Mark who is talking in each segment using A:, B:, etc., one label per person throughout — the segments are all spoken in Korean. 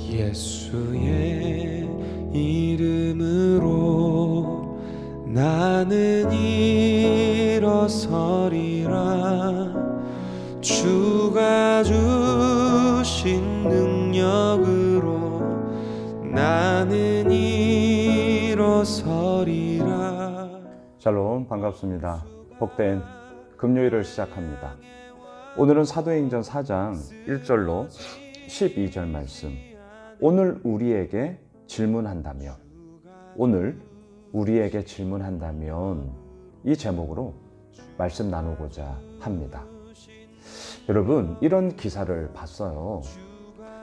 A: 예수의 이름으로 나는 일어서리라. 주가 주신 능력으로 나는 일어서리라.
B: 샬롬, 반갑습니다. 복된 금요일을 시작합니다. 오늘은 사도행전 4장 1절로 12절 말씀. 오늘 우리에게 질문한다면, 오늘 우리에게 질문한다면, 이 제목으로 말씀 나누고자 합니다. 여러분, 이런 기사를 봤어요.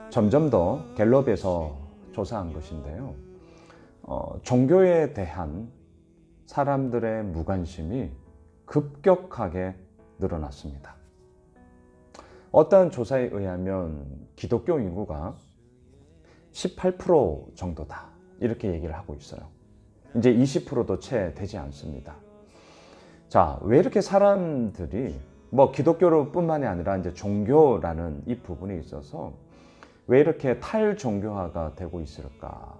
B: 점점 더 갤럽에서 조사한 것인데요. 종교에 대한 사람들의 무관심이 급격하게 늘어났습니다. 어떠한 조사에 의하면 기독교 인구가 18% 정도다, 이렇게 얘기를 하고 있어요. 이제 20%도 채 되지 않습니다. 자, 왜 이렇게 사람들이 기독교로뿐만이 아니라 이제 종교라는 이 부분에 있어서 왜 이렇게 탈종교화가 되고 있을까?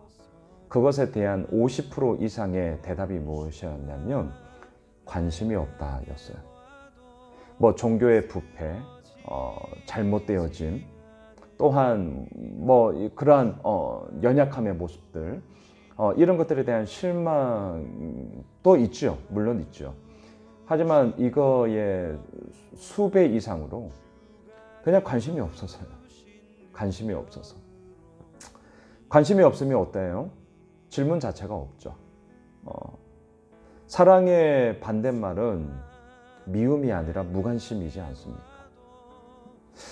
B: 그것에 대한 50% 이상의 대답이 무엇이었냐면 관심이 없다였어요. 종교의 부패, 잘못되어짐, 또한 그러한 연약함의 모습들, 이런 것들에 대한 실망도 있죠. 물론 있죠. 하지만 이거의 수배 이상으로 그냥 관심이 없어서요. 관심이 없어서. 관심이 없으면 어때요? 질문 자체가 없죠. 사랑의 반대말은 미움이 아니라 무관심이지 않습니까?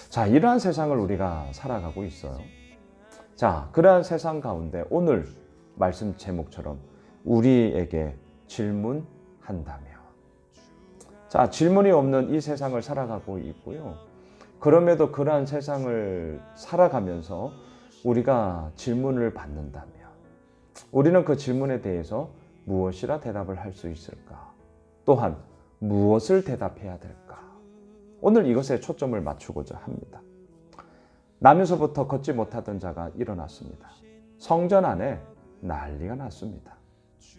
B: 자, 이러한 세상을 우리가 살아가고 있어요. 자, 그러한 세상 가운데 오늘 말씀 제목처럼 우리에게 질문한다면, 자, 질문이 없는 이 세상을 살아가고 있고요. 그럼에도 그러한 세상을 살아가면서 우리가 질문을 받는다면 우리는 그 질문에 대해서 무엇이라 대답을 할 수 있을까? 또한 무엇을 대답해야 될까? 오늘 이것에 초점을 맞추고자 합니다. 나면서부터 걷지 못하던 자가 일어났습니다. 성전 안에 난리가 났습니다.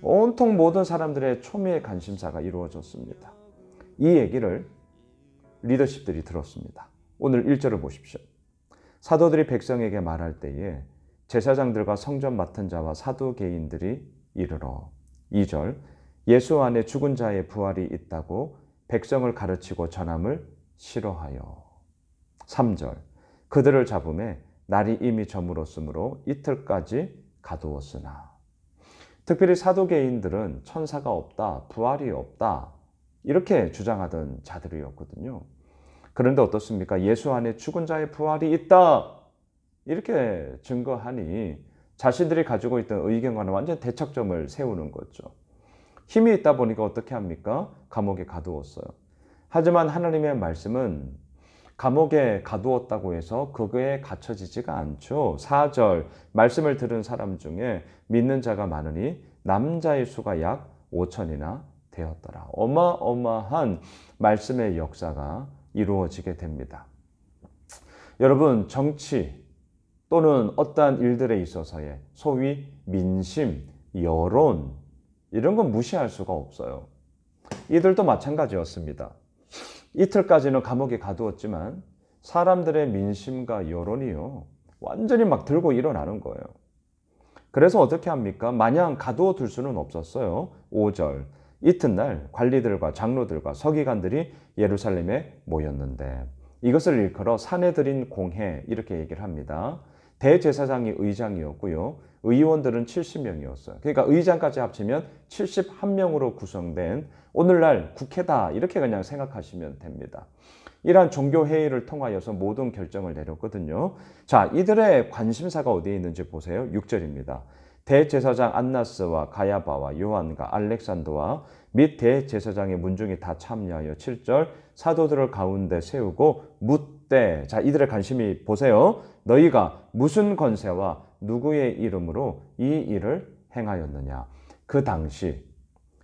B: 온통 모든 사람들의 초미의 관심사가 이루어졌습니다. 이 얘기를 리더십들이 들었습니다. 오늘 1절을 보십시오. 사도들이 백성에게 말할 때에 제사장들과 성전 맡은 자와 사두개인들이 이르러. 2절, 예수 안에 죽은 자의 부활이 있다고 백성을 가르치고 전함을 싫어하여. 3절, 그들을 잡음에 날이 이미 저물었으므로 이틀까지 가두었으나. 특별히 사두개인들은 천사가 없다, 부활이 없다, 이렇게 주장하던 자들이었거든요. 그런데 어떻습니까? 예수 안에 죽은 자의 부활이 있다, 이렇게 증거하니 자신들이 가지고 있던 의견과는 완전 대척점을 세우는 거죠. 힘이 있다 보니까 어떻게 합니까? 감옥에 가두었어요. 하지만 하나님의 말씀은 감옥에 가두었다고 해서 그거에 갇혀지지가 않죠. 4절, 말씀을 들은 사람 중에 믿는 자가 많으니 남자의 수가 약 5천이나 되었더라. 어마어마한 말씀의 역사가 이루어지게 됩니다. 여러분, 정치 또는 어떠한 일들에 있어서의 소위 민심, 여론, 이런 건 무시할 수가 없어요. 이들도 마찬가지였습니다. 이틀까지는 감옥에 가두었지만 사람들의 민심과 여론이요, 완전히 막 들고 일어나는 거예요. 그래서 어떻게 합니까? 마냥 가두어 둘 수는 없었어요. 5절, 이튿날 관리들과 장로들과 서기관들이 예루살렘에 모였는데, 이것을 일컬어 사내들인 공회, 이렇게 얘기를 합니다. 대제사장이 의장이었고요. 의원들은 70명이었어요. 그러니까 의장까지 합치면 71명으로 구성된 오늘날 국회다, 이렇게 그냥 생각하시면 됩니다. 이러한 종교회의를 통하여서 모든 결정을 내렸거든요. 자, 이들의 관심사가 어디에 있는지 보세요. 6절입니다. 대제사장 안나스와 가야바와 요한과 알렉산더와 및 대제사장의 문중이 다 참여하여 7절, 사도들을 가운데 세우고 묻되. 자, 이들의 관심이 보세요. 너희가 무슨 권세와 누구의 이름으로 이 일을 행하였느냐. 그 당시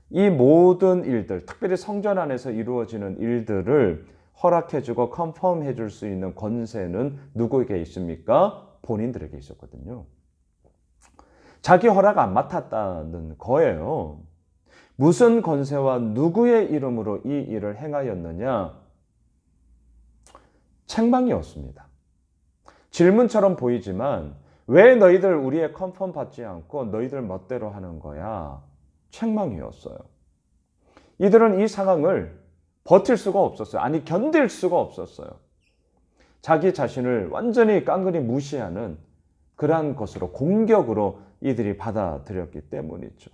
B: 이 모든 일들, 특별히 성전 안에서 이루어지는 일들을 허락해주고 컨펌해줄 수 있는 권세는 누구에게 있습니까? 본인들에게 있었거든요. 자기 허락 안 맡았다는 거예요. 무슨 권세와 누구의 이름으로 이 일을 행하였느냐? 책망이었습니다. 질문처럼 보이지만 왜 너희들 우리의 컨펌 받지 않고 너희들 멋대로 하는 거야? 책망이었어요. 이들은 이 상황을 버틸 수가 없었어요. 아니, 견딜 수가 없었어요. 자기 자신을 완전히 깡그리 무시하는 그러한 것으로, 공격으로 이들이 받아들였기 때문이죠.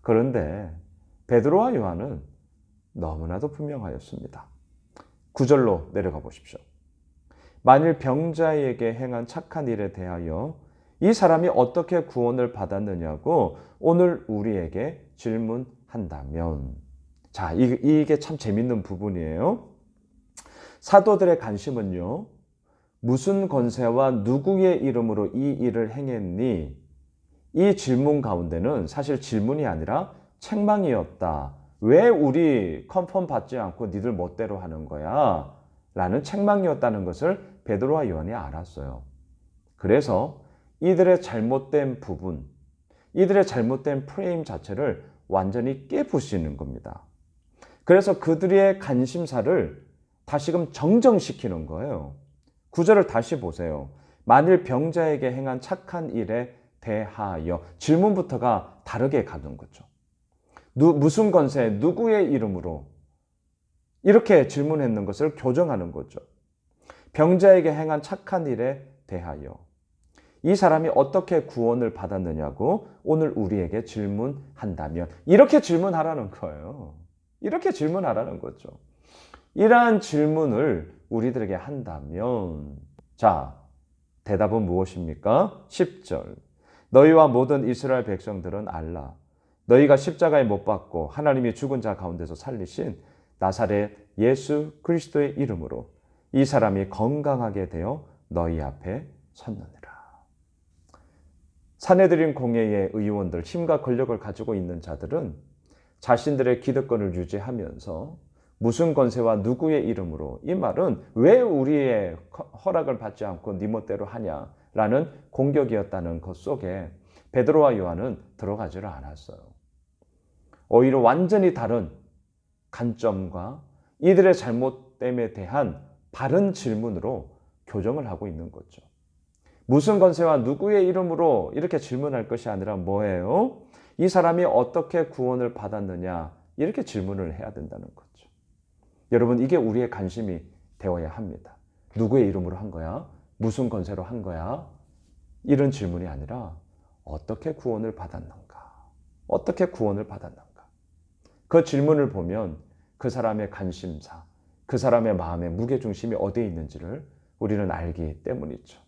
B: 그런데 베드로와 요한은 너무나도 분명하였습니다. 9절로 내려가 보십시오. 만일 병자에게 행한 착한 일에 대하여 이 사람이 어떻게 구원을 받았느냐고 오늘 우리에게 질문한다면, 자, 이게 참 재밌는 부분이에요. 사도들의 관심은요, 무슨 권세와 누구의 이름으로 이 일을 행했니? 이 질문 가운데는 사실 질문이 아니라 책망이었다. 왜 우리 컨펌 받지 않고 니들 멋대로 하는 거야? 라는 책망이었다는 것을 베드로와 요한이 알았어요. 그래서 이들의 잘못된 부분, 이들의 잘못된 프레임 자체를 완전히 깨부시는 겁니다. 그래서 그들의 관심사를 다시금 정정시키는 거예요. 9절을 다시 보세요. 만일 병자에게 행한 착한 일에 대하여, 질문부터가 다르게 가는 거죠. 무슨 권세, 누구의 이름으로, 이렇게 질문했는 것을 교정하는 거죠. 병자에게 행한 착한 일에 대하여 이 사람이 어떻게 구원을 받았느냐고 오늘 우리에게 질문한다면, 이렇게 질문하라는 거예요. 이렇게 질문하라는 거죠. 이러한 질문을 우리들에게 한다면, 자, 대답은 무엇입니까? 10절. 너희와 모든 이스라엘 백성들은 알라. 너희가 십자가에 못 박고 하나님이 죽은 자 가운데서 살리신 나사렛 예수 그리스도의 이름으로 이 사람이 건강하게 되어 너희 앞에 섰느니라. 산헤드린 공회의 의원들, 힘과 권력을 가지고 있는 자들은 자신들의 기득권을 유지하면서 무슨 권세와 누구의 이름으로, 이 말은 왜 우리의 허락을 받지 않고 네 멋대로 하냐라는 공격이었다는 것 속에 베드로와 요한은 들어가지를 않았어요. 오히려 완전히 다른 관점과 이들의 잘못됨에 대한 바른 질문으로 교정을 하고 있는 거죠. 무슨 권세와 누구의 이름으로 이렇게 질문할 것이 아니라 뭐예요? 이 사람이 어떻게 구원을 받았느냐, 이렇게 질문을 해야 된다는 거죠. 여러분, 이게 우리의 관심이 되어야 합니다. 누구의 이름으로 한 거야? 무슨 권세로 한 거야? 이런 질문이 아니라 어떻게 구원을 받았는가? 어떻게 구원을 받았는가? 그 질문을 보면 그 사람의 관심사, 그 사람의 마음의 무게중심이 어디에 있는지를 우리는 알기 때문이죠.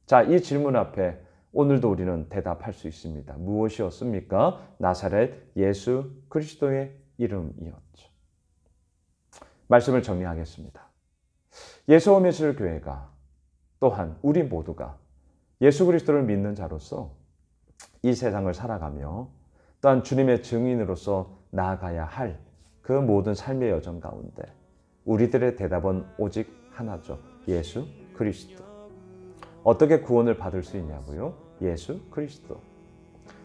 B: 자, 이 질문 앞에 오늘도 우리는 대답할 수 있습니다. 무엇이었습니까? 나사렛 예수 그리스도의 이름이었죠. 말씀을 정리하겠습니다. 예수오미술 교회가, 또한 우리 모두가 예수 그리스도를 믿는 자로서 이 세상을 살아가며 또한 주님의 증인으로서 나아가야 할 그 모든 삶의 여정 가운데 우리들의 대답은 오직 하나죠. 예수 그리스도. 어떻게 구원을 받을 수 있냐고요? 예수 그리스도.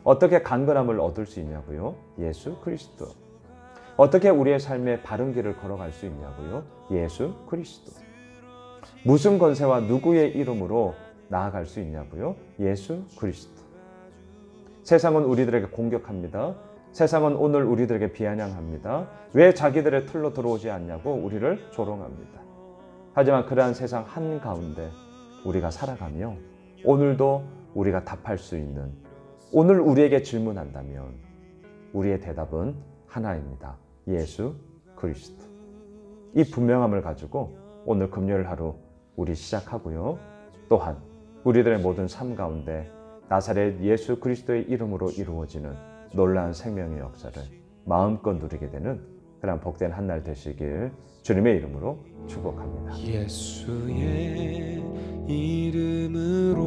B: 어떻게 강건함을 얻을 수 있냐고요? 예수 그리스도. 어떻게 우리의 삶의 바른 길을 걸어갈 수 있냐고요? 예수 그리스도. 무슨 권세와 누구의 이름으로 나아갈 수 있냐고요? 예수 그리스도. 세상은 우리들에게 공격합니다. 세상은 오늘 우리들에게 비아냥합니다. 왜 자기들의 틀로 들어오지 않냐고 우리를 조롱합니다. 하지만 그러한 세상 한가운데 우리가 살아가며 오늘도 우리가 답할 수 있는, 오늘 우리에게 질문한다면 우리의 대답은 하나입니다. 예수 그리스도. 이 분명함을 가지고 오늘 금요일 하루 우리 시작하고요. 또한 우리들의 모든 삶 가운데 나사렛 예수 그리스도의 이름으로 이루어지는 놀라운 생명의 역사를 마음껏 누리게 되는 그런 복된 한 날 되시길 주님의 이름으로 축복합니다.
A: 예수의 이름으로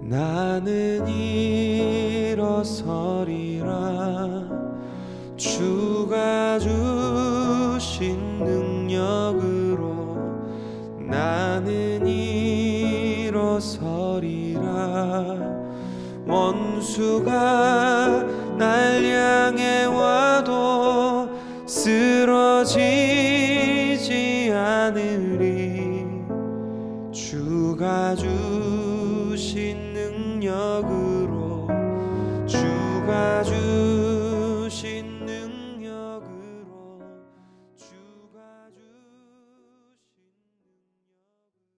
A: 나는 일어서리라. 주가 주신 능력으로 나는 일어서리라. 서리라. 원수가 날 향해 와도 쓰러지지 않으리. 주가 주신 능력으로, 주가 주신